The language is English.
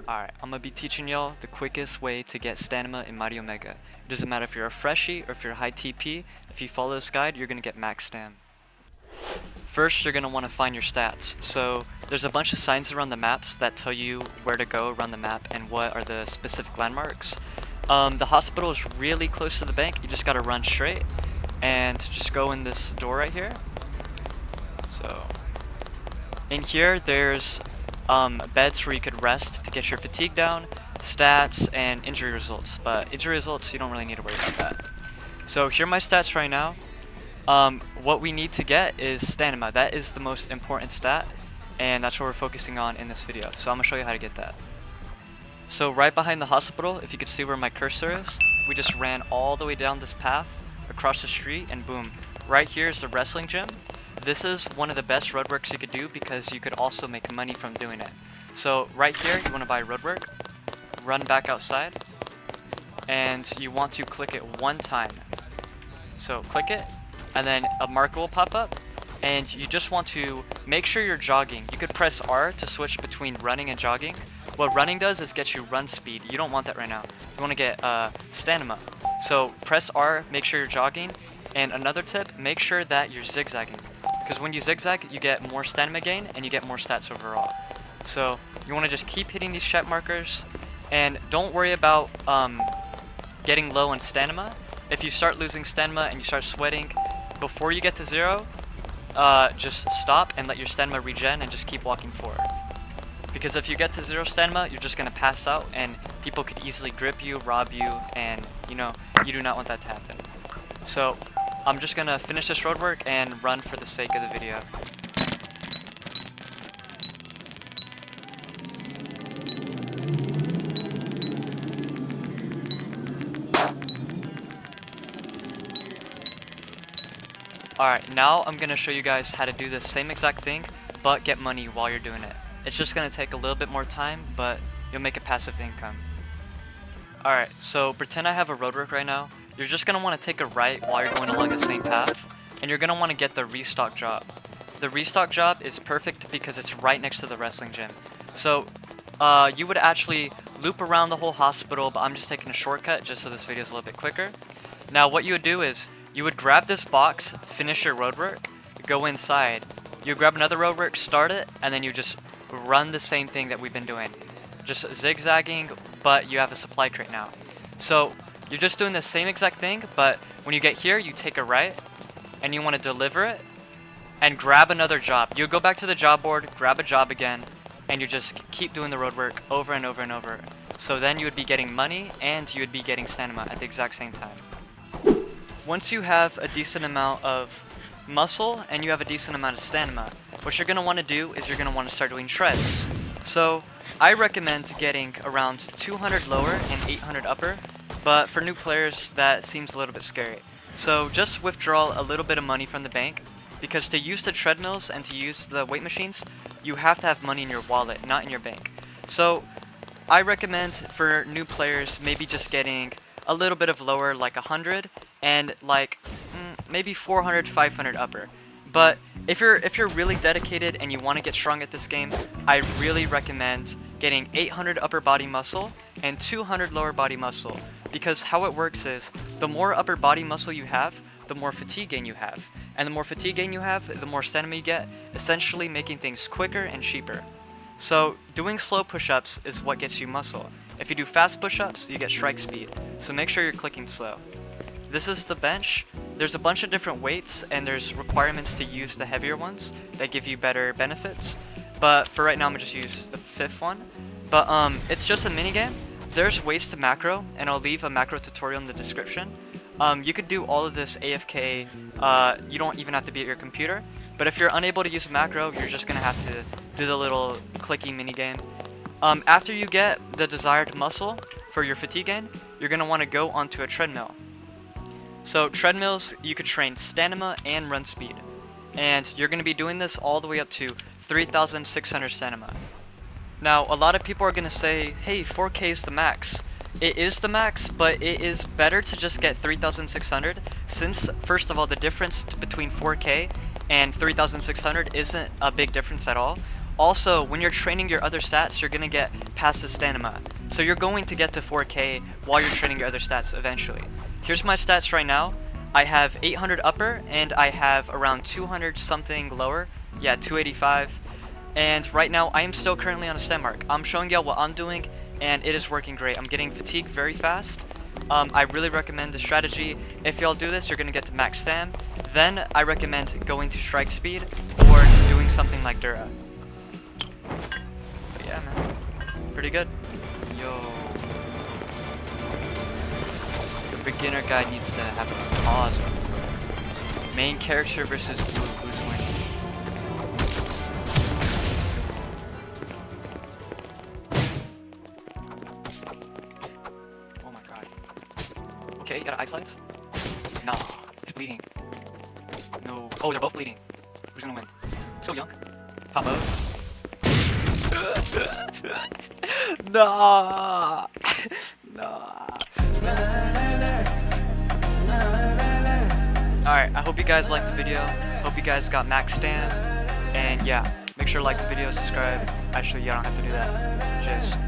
Alright, I'm gonna be teaching y'all the quickest way to get stamina in Mighty Omega. It doesn't matter if you're a freshie or if you're high TP, if you follow this guide, you're gonna get max stam. First, you're gonna want to find your stats. So, there's a bunch of signs around the maps that tell you where to go around the map and what are the specific landmarks. The hospital is really close to the bank, you just gotta run straight and just go in this door right here. So, in here, there's beds where you could rest to get your fatigue down, stats, and injury results. But injury results, you don't really need to worry about that. So here are my stats right now. What we need to get is stamina. That is the most important stat, and that's what we're focusing on in this video. So I'm gonna show you how to get that. So right behind the hospital, if you could see where my cursor is, we just ran all the way down this path, across the street, and boom. Right here is the wrestling gym. This is one of the best roadworks you could do because you could also make money from doing it. So right here, you want to buy roadwork, run back outside, and you want to click it one time. So click it, and then a marker will pop up, and you just want to make sure you're jogging. You could press R to switch between running and jogging. What running does is get you run speed. You don't want that right now. You want to get stamina. So press R, make sure you're jogging, and another tip, make sure that you're zigzagging. Because when you zigzag, you get more stamina gain and you get more stats overall. So you want to just keep hitting these check markers, and don't worry about getting low on stamina. If you start losing stamina and you start sweating before you get to 0, just stop and let your stamina regen and just keep walking forward. Because if you get to 0 stamina, you're just going to pass out and people could easily grip you, rob you, and you do not want that to happen. So I'm just gonna finish this roadwork and run for the sake of the video. Alright, now I'm gonna show you guys how to do the same exact thing, but get money while you're doing it. It's just gonna take a little bit more time, but you'll make a passive income. Alright, so pretend I have a roadwork right now. You're just going to want to take a right while you're going along the same path, and you're going to want to get the restock job. The restock job is perfect because it's right next to the wrestling gym. So you would actually loop around the whole hospital, but I'm just taking a shortcut just so this video is a little bit quicker. Now what you would do is you would grab this box, finish your roadwork, go inside. You grab another roadwork, start it, and then you just run the same thing that we've been doing. Just zigzagging, but you have a supply crate now. So you're just doing the same exact thing, but when you get here, you take a right, and you want to deliver it, and grab another job. You go back to the job board, grab a job again, and you just keep doing the roadwork over and over and over. So then you would be getting money, and you would be getting stamina at the exact same time. Once you have a decent amount of muscle, and you have a decent amount of stamina, what you're going to want to do is you're going to want to start doing shreds. So I recommend getting around 200 lower and 800 upper. But for new players, that seems a little bit scary. So just withdraw a little bit of money from the bank, because to use the treadmills and to use the weight machines, you have to have money in your wallet, not in your bank. So I recommend for new players maybe just getting a little bit of lower, like 100, and like maybe 400, 500 upper. But if you're really dedicated and you want to get strong at this game, I really recommend getting 800 upper body muscle and 200 lower body muscle. Because how it works is, the more upper body muscle you have, the more fatigue gain you have. And the more fatigue gain you have, the more stamina you get, essentially making things quicker and cheaper. So doing slow push-ups is what gets you muscle. If you do fast push-ups, you get strike speed. So make sure you're clicking slow. This is the bench. There's a bunch of different weights, and there's requirements to use the heavier ones that give you better benefits. But for right now, I'm gonna just use the 5th one. But it's just a minigame. There's ways to macro, and I'll leave a macro tutorial in the description. You could do all of this AFK, you don't even have to be at your computer. But if you're unable to use a macro, you're just going to have to do the little clicky minigame. After you get the desired muscle for your fatigue gain, you're going to want to go onto a treadmill. So treadmills, you could train stamina and run speed. And you're going to be doing this all the way up to 3,600 stamina. Now, a lot of people are going to say, hey, 4K is the max. It is the max, but it is better to just get 3,600 since, first of all, the difference between 4K and 3,600 isn't a big difference at all. Also, when you're training your other stats, you're gonna get past the stamina. So you're going to get to 4K while you're training your other stats eventually. Here's my stats right now. I have 800 upper and I have around 200 something lower. Yeah, 285. And right now I am still currently on a stem mark. I'm showing y'all what I'm doing and it is working great. I'm getting fatigued very fast. I really recommend this strategy. If y'all do this, you're gonna get to max stam. Then I recommend going to strike speed or doing something like Dura. But yeah, man, pretty good. Yo, the beginner guy needs to have a pause. Main character versus who's winning. Oh my god. Okay, you got ice lights? Nah, he's bleeding. No. Oh, they're both bleeding. Who's gonna win? So young. Pop mode. Nah. Nah. Alright, I hope you guys liked the video. Hope you guys got max stam. And yeah, make sure to like the video, subscribe. Actually, you don't have to do that. Just